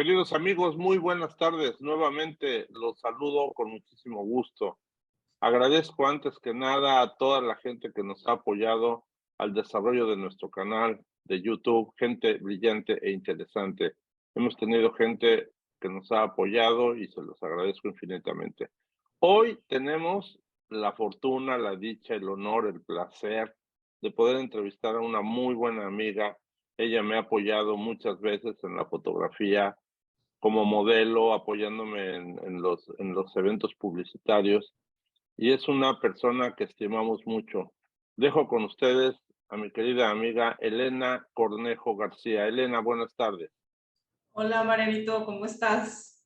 Queridos amigos, muy buenas tardes. Nuevamente los saludo con muchísimo gusto. Agradezco antes que nada a toda la gente que nos ha apoyado al desarrollo de nuestro canal de YouTube, gente brillante e interesante. Hemos tenido gente que nos ha apoyado y se los agradezco infinitamente. Hoy tenemos la fortuna, la dicha, el honor, el placer de poder entrevistar a una muy buena amiga. Ella me ha apoyado muchas veces en la fotografía como modelo, apoyándome en los eventos publicitarios, y es una persona que estimamos mucho. Dejo con ustedes a mi querida amiga Elena Cornejo García. Elena, buenas tardes. Hola Marianito, ¿cómo estás?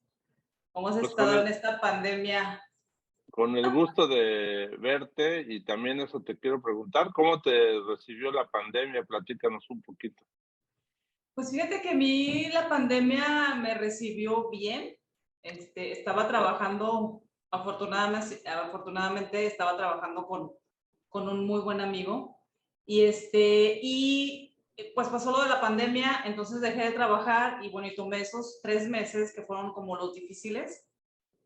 ¿Cómo has Pues estado en esta pandemia? con el gusto de verte, y también eso te quiero preguntar, ¿cómo te recibió la pandemia? Platícanos un poquito. Pues fíjate que a mí la pandemia me recibió bien. Estaba trabajando, afortunadamente estaba trabajando con un muy buen amigo pues pasó lo de la pandemia, entonces dejé de trabajar y bueno, y tomé esos 3 meses que fueron como los difíciles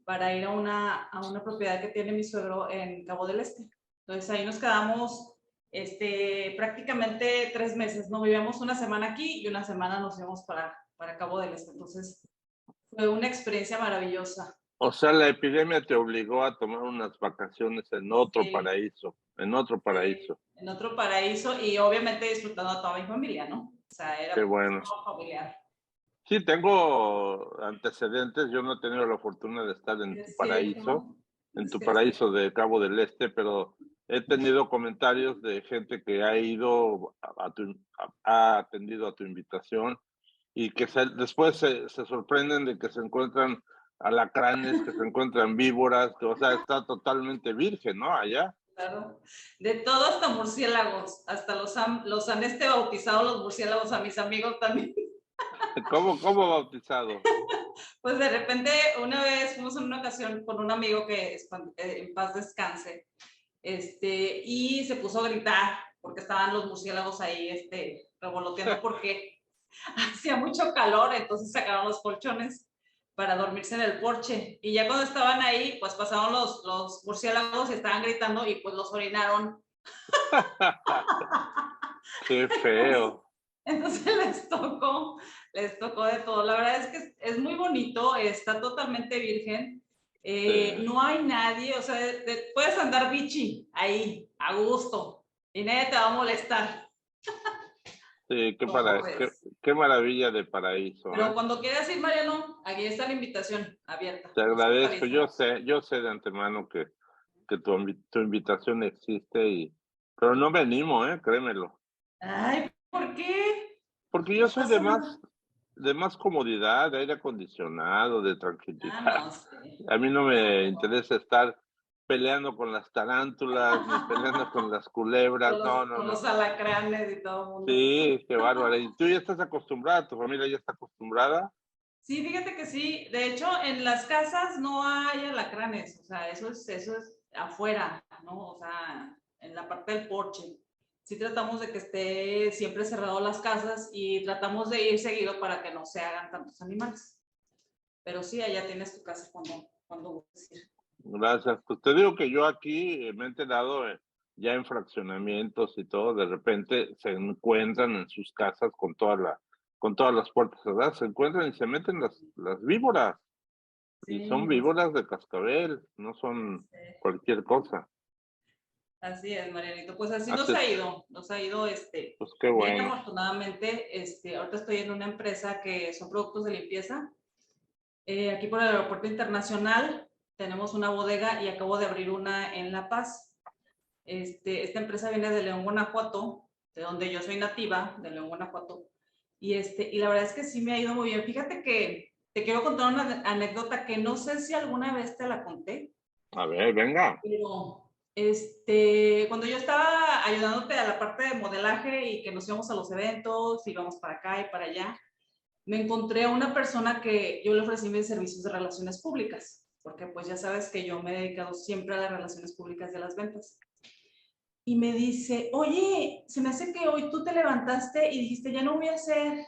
para ir a una propiedad que tiene mi suegro en Cabo del Este. Entonces ahí nos quedamos prácticamente 3 meses, ¿no? Vivíamos una semana aquí y una semana nos íbamos para Cabo del Este. Entonces fue una experiencia maravillosa. O sea, la epidemia te obligó a tomar unas vacaciones en otro Sí, paraíso, en otro paraíso. en otro paraíso y obviamente disfrutando a toda mi familia, ¿no? O sea, Qué era bueno. todo familiar. Sí, tengo antecedentes. Yo no he tenido la fortuna de estar Es cierto, en es tu cierto. paraíso de Cabo del Este, pero he tenido comentarios de gente que ha ido ha atendido a tu invitación y que después se sorprenden de que se encuentran alacranes, que se encuentran víboras, que, o sea, está totalmente virgen, ¿no? Allá. Claro. De todo hasta murciélagos, hasta los han bautizado los murciélagos a mis amigos también. ¿Cómo bautizado? Pues de repente, una vez fuimos en una ocasión con un amigo que en paz descanse, y se puso a gritar porque estaban los murciélagos ahí, revoloteando porque hacía mucho calor, entonces sacaron los colchones para dormirse en el porche. Y ya cuando estaban ahí, pues pasaron los murciélagos y estaban gritando y pues los orinaron. Qué Entonces, feo. entonces les tocó de todo. La verdad es que es muy bonito, está totalmente virgen. Sí, No hay nadie, o sea, puedes andar bichi ahí, a gusto, y nadie te va a molestar. sí, ¿Cómo ves? qué maravilla de paraíso, Pero ¿eh? cuando quieras ir, Mariano, aquí está la invitación abierta. Te Nos agradezco. avisas. Yo sé de antemano que tu invitación existe, pero no me animo, créemelo. Ay, ¿por qué? Porque yo No soy pasa nada. de más comodidad, de aire acondicionado, de Ah, tranquilidad. no, sí. A mí no No, me pues no. interesa estar peleando con las tarántulas, ni peleando con las culebras. No, no, Con los no. alacranes y todo el mundo. Sí, qué bárbara. ¿Y tú ya estás acostumbrada? ¿Tu familia ya está acostumbrada? Sí, fíjate que sí. De hecho, en las casas no hay alacranes, o sea, eso es afuera, ¿no? O sea, en la parte del porche. Sí tratamos de que esté siempre cerrado las casas y tratamos de ir seguido para que no se hagan tantos animales. Pero sí, allá tienes tu casa cuando gustes ir. Gracias. Pues te digo que yo aquí me he enterado ya en fraccionamientos y todo, de repente se encuentran en sus casas con todas las puertas cerradas, se encuentran y se meten las víboras, y son Sí, víboras de cascabel, no son cualquier cosa. así es, Marianito. Pues así Así es, nos ha ido, pues qué bien bueno. afortunadamente. Ahorita estoy en una empresa que son productos de limpieza. Aquí por el aeropuerto internacional tenemos una bodega y acabo de abrir una en La Paz. Esta empresa viene de León, Guanajuato, de donde yo soy nativa, de León, Guanajuato. Y la verdad es que sí me ha ido muy bien. Fíjate que te quiero contar una anécdota que no sé si alguna vez te la conté, A ver, venga. pero cuando yo estaba ayudándote a la parte de modelaje y que nos íbamos a los eventos, íbamos para acá y para allá, me encontré a una persona que yo le ofrecí mis servicios de relaciones públicas, porque pues ya sabes que yo me he dedicado siempre a las relaciones públicas y a las ventas. Y me dice, oye, se me hace que hoy tú te levantaste y dijiste, ya no voy a ser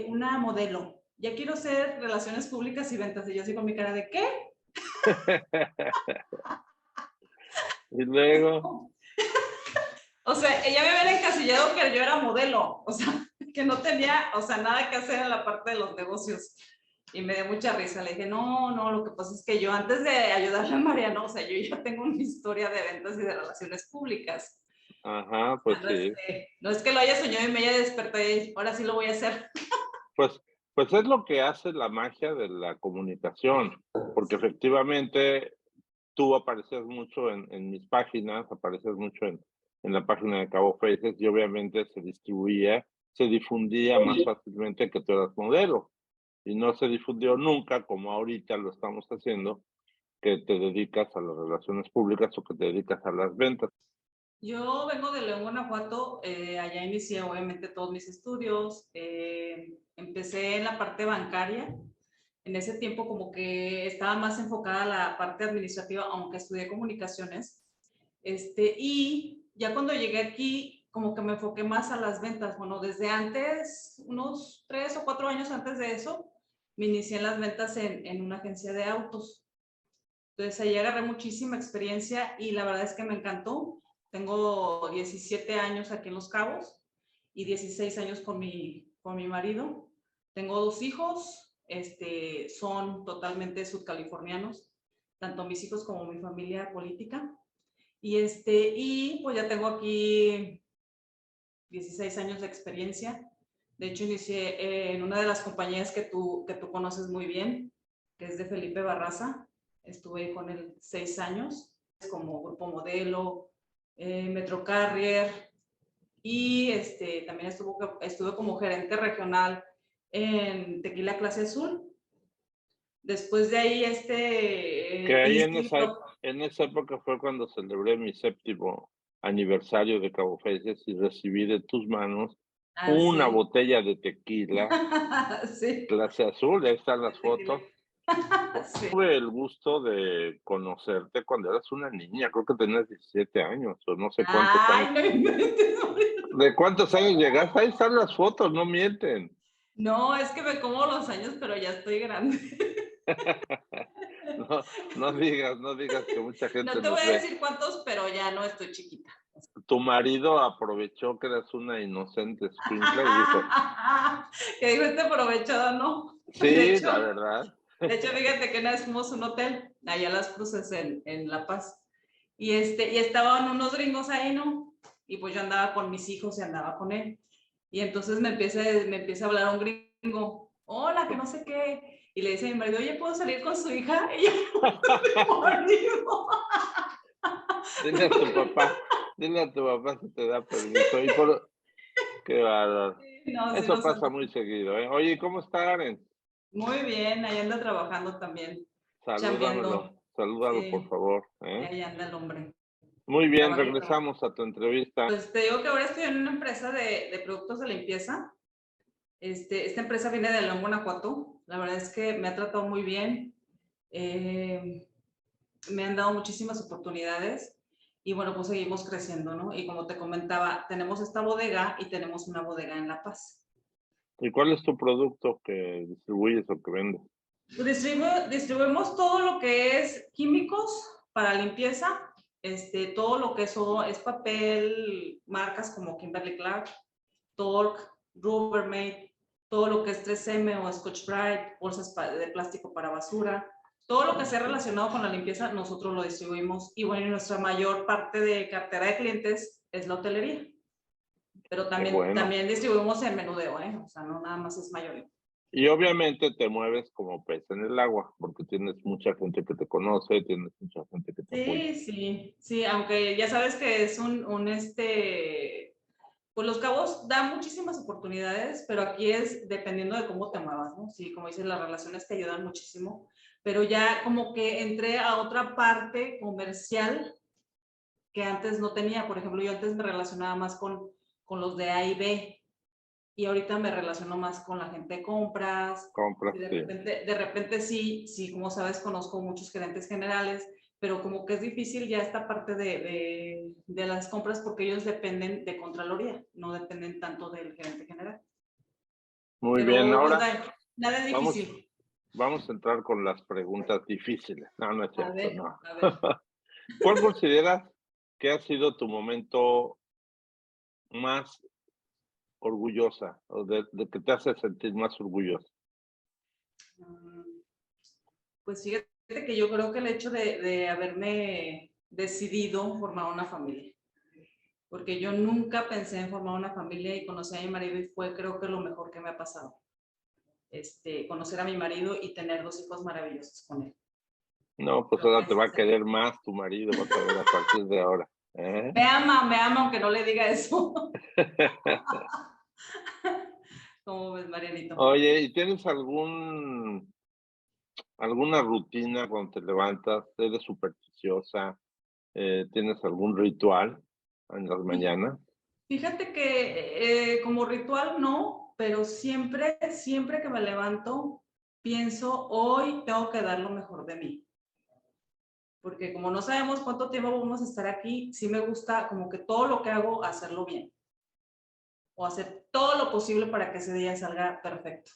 una modelo. ya quiero hacer relaciones públicas y ventas. Y yo así con mi cara de, ¿qué? Y luego, O sea, ella me había encasillado que yo era modelo, o sea, que no tenía, o sea, nada que hacer en la parte de los negocios. Y me dio mucha risa. Le dije, no, no, lo que pasa es que yo antes de ayudarle a Mariano, o sea, yo ya tengo una historia de ventas y de relaciones públicas. ajá, O pues sea, sí. no es que lo haya soñado y me haya despertado y ahora sí lo voy a hacer. Pues, pues es lo que hace la magia de la comunicación, porque efectivamente tú apareces mucho en mis páginas, apareces mucho en la página de Cabo Faces y obviamente se distribuía, se difundía más fácilmente que tú eras modelo y no se difundió nunca como ahorita lo estamos haciendo, que te dedicas a las relaciones públicas o que te dedicas a las ventas. Yo vengo de León, Guanajuato, allá inicié obviamente todos mis estudios, empecé en la parte bancaria, en ese tiempo como que estaba más enfocada a la parte administrativa, aunque estudié comunicaciones, y ya cuando llegué aquí como que me enfoqué más a las ventas, bueno, desde antes, unos 3 o 4 años antes de eso, me inicié en las ventas en una agencia de autos. Entonces ahí agarré muchísima experiencia y la verdad es que me encantó. Tengo 17 años aquí en Los Cabos y 16 años con mi marido. Tengo 2 hijos, son totalmente sudcalifornianos, tanto mis hijos como mi familia política. Y pues ya tengo aquí 16 años de experiencia. De hecho, inicié en una de las compañías que tú conoces muy bien, que es de Felipe Barraza. Estuve con él 6 años como grupo modelo, Metro Carrier y también estuve como gerente regional en Tequila Clase Azul. Después de ahí, Que ahí hice... en esa época fue cuando celebré mi 7º aniversario de Cabo Faces y recibí de tus manos Ah, una sí. botella de tequila Sí. clase azul, ahí están las Tequila. fotos. Sí. Tuve el gusto de conocerte cuando eras una niña, creo que tenías 17 años o no sé cuántos años. Ay, no inventes. ¿De cuántos años llegaste? Ahí están las fotos, no mienten. No, es que me como los años, pero ya estoy grande. No, no digas que mucha No gente te voy nos a ve. decir cuántos, pero ya no estoy chiquita. Tu marido aprovechó que eras una inocente escuincla y dijo, Que digo, aprovechado, ¿no? sí, la verdad. De hecho, fíjate que una vez fuimos a un hotel, allá a Las Cruces, en La Paz, y estaban unos gringos ahí, ¿no? Y pues yo andaba con mis hijos y andaba con él. Y entonces me empieza a hablar un gringo, hola, que no sé qué. Y le dice a mi marido, oye, ¿puedo salir con su hija? Y yo, marido. Dile a tu papá si te da permiso. Y por, qué bárbaro. No, sí Eso nos pasa saltó. muy seguido, ¿eh? Oye, ¿cómo está Karen? Muy bien, ahí anda trabajando también, Salúdamelo, chambeando. salúdalo por Sí, favor, ¿eh? ahí anda el hombre. Muy bien, Trabaja y trabaja. regresamos a tu entrevista. Pues te digo que ahora estoy en una empresa de productos de limpieza. Esta empresa viene de León, Guanajuato. La verdad es que me ha tratado muy bien. Eh, Me han dado muchísimas oportunidades y bueno, pues seguimos creciendo, ¿no? Y como te comentaba, tenemos esta bodega y tenemos una bodega en La Paz. ¿Y cuál es tu producto que distribuyes o que vendes? Distribuimos todo lo que es químicos para limpieza, todo lo que es papel, marcas como Kimberly Clark, Tork, Rubbermaid, todo lo que es 3M o Scotch-Brite, bolsas de plástico para basura, todo lo que sea relacionado con la limpieza, nosotros lo distribuimos. Y bueno, nuestra mayor parte de cartera de clientes es la hotelería. Pero Qué bueno. también distribuimos en menudeo, ¿eh? O sea, no nada más es mayoreo. Y obviamente te mueves como pez en el agua, porque tienes mucha gente que te conoce, tienes mucha gente que te apoya. Sí, sí, sí, aunque ya sabes que es pues Los Cabos da muchísimas oportunidades, pero aquí es dependiendo de cómo te muevas, ¿no? Sí, como dices, las relaciones te ayudan muchísimo, pero ya como que entré a otra parte comercial que antes no tenía. Por ejemplo, yo antes me relacionaba más con los de A y B, y ahorita me relaciono más con la gente de compras. Compras, Y sí. de repente sí, sí, como sabes, conozco muchos gerentes generales, pero como que es difícil ya esta parte de las compras porque ellos dependen de Contraloría, no dependen tanto del gerente general. Muy bien, Pero pues ahora, Nada difícil. Vamos a entrar con las preguntas difíciles. No, no es A cierto, ver, no. a ver. ¿Cuál consideras que ha sido tu momento más orgullosa o de que te hace sentir más orgullosa? Mm, Pues fíjate que yo creo que el hecho de haberme decidido formar una familia, porque yo nunca pensé en formar una familia y conocí a mi marido y fue creo que lo mejor que me ha pasado. Conocer a mi marido y tener 2 hijos maravillosos con él. No, pues Creo que ahora te ese va es a querer más tu marido, vas a ver a partir de ahora. ¿Eh? me ama, aunque no le diga eso. ¿Cómo ves, Marianito? Oye, ¿y tienes alguna rutina cuando te levantas? ¿Eres supersticiosa? ¿Tienes algún ritual en las mañanas? Fíjate que como ritual no, pero siempre, siempre que me levanto, pienso, hoy tengo que dar lo mejor de mí. Porque como no sabemos cuánto tiempo vamos a estar aquí, sí me gusta como que todo lo que hago, hacerlo bien. O hacer todo lo posible para que ese día salga perfecto.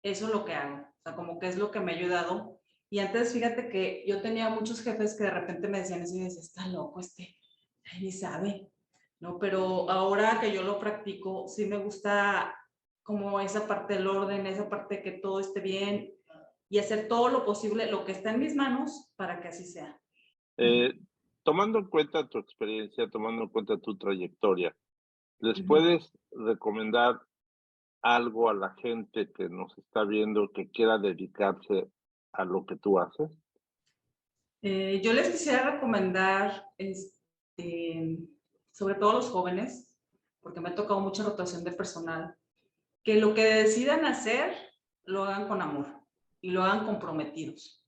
Eso es lo que hago. O sea, como que es lo que me ha ayudado. Y antes, fíjate que yo tenía muchos jefes que de repente me decían eso y decía, está loco ay, ni sabe, ¿no? Pero ahora que yo lo practico, sí me gusta como esa parte del orden, esa parte de que todo esté bien y hacer todo lo posible, lo que está en mis manos para que así sea. Eh, Tomando en cuenta tu experiencia, tomando en cuenta tu trayectoria, ¿les Ujú. puedes recomendar algo a la gente que nos está viendo que quiera dedicarse a lo que tú haces? Yo les quisiera recomendar, sobre todo a los jóvenes, porque me ha tocado mucha rotación de personal, que lo que decidan hacer lo hagan con amor y lo hagan comprometidos.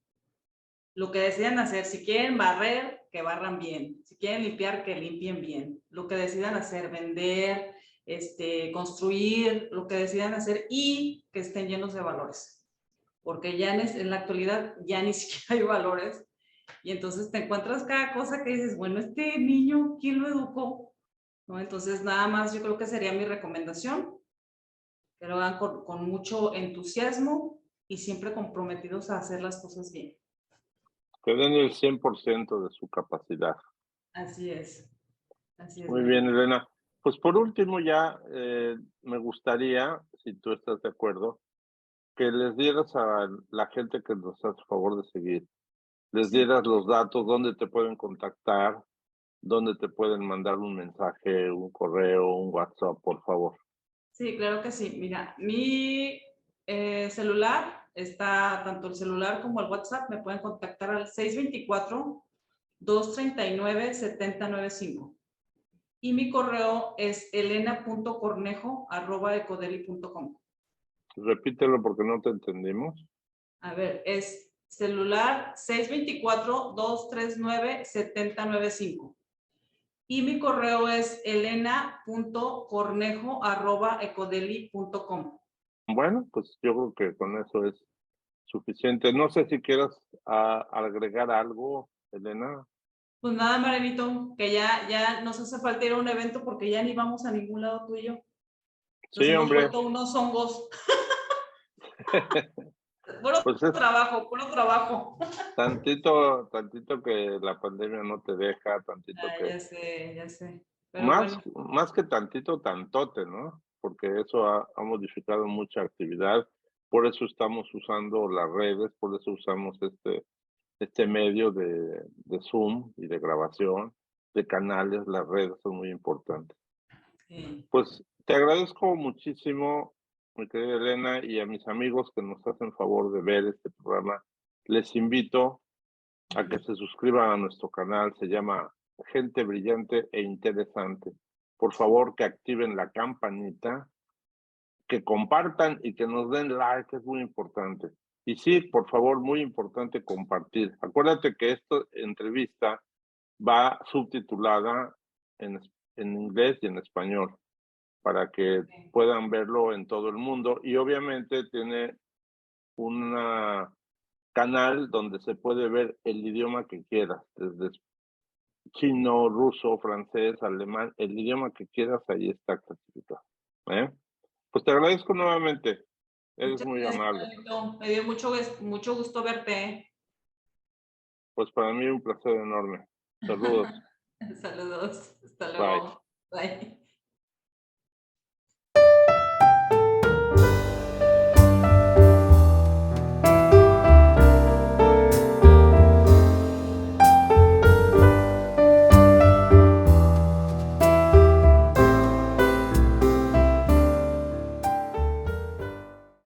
Lo que decidan hacer, si quieren barrer, que barran bien, si quieren limpiar, que limpien bien. Lo que decidan hacer, vender, construir, lo que decidan hacer y que estén llenos de valores. Porque ya en la actualidad ya ni siquiera hay valores y entonces te encuentras cada cosa que dices, bueno, este niño, ¿quién lo educó? ¿No? Entonces, nada más yo creo que sería mi recomendación, que lo hagan con mucho entusiasmo y siempre comprometidos a hacer las cosas bien. Que den el 100% de su capacidad. Así es, Muy bien, Marianito. Elena. Pues por último ya me gustaría, si tú estás de acuerdo, que les dieras a la gente que nos hace favor de seguir, les Sí, dieras los datos, dónde te pueden contactar, dónde te pueden mandar un mensaje, un correo, un WhatsApp, por favor. sí, claro que sí. Mira, mi celular está, tanto el celular como el WhatsApp, me pueden contactar al 624-239-7095. Y mi correo es elena.cornejo@ecodeli.com. Repítelo porque no te entendimos. A ver, es celular 624-239-7095. Y mi correo es elena.cornejo@ecodeli.com. Bueno, pues yo creo que con eso es suficiente. No sé si quieras agregar algo, Elena. Pues nada, Marenito, que ya nos hace falta ir a un evento porque ya ni vamos a ningún lado tú y yo. Nos Sí, hemos hombre. vuelto unos hongos. Puro Pues es trabajo, puro trabajo. tantito que la pandemia no te deja, tantito Ah, que ya sé, ya sé. Pero más, bueno, más que tantito, tantote, ¿no? Porque eso ha modificado mucha actividad. Por eso estamos usando las redes, por eso usamos este medio de Zoom y de grabación, de canales, las redes son muy importantes. sí. Pues te agradezco muchísimo, mi querida Elena, y a mis amigos que nos hacen favor de ver este programa. Les invito a que se suscriban a nuestro canal, se llama Gente Brillante e Interesante. Por favor, que activen la campanita, que compartan y que nos den like, es muy importante. Y sí, por favor, muy importante compartir. Acuérdate que esta entrevista va subtitulada en, en inglés y en español para que puedan verlo en todo el mundo y obviamente tiene un canal donde se puede ver el idioma que quieras, desde chino, ruso, francés, alemán, el idioma que quieras, ahí está clasificado. ¿Eh? Pues te agradezco nuevamente. Eres Muchas muy gracias, amable. Pablito. Me dio mucho gusto verte. Pues para mí un placer enorme. Saludos. Saludos. Hasta Bye. luego. Bye.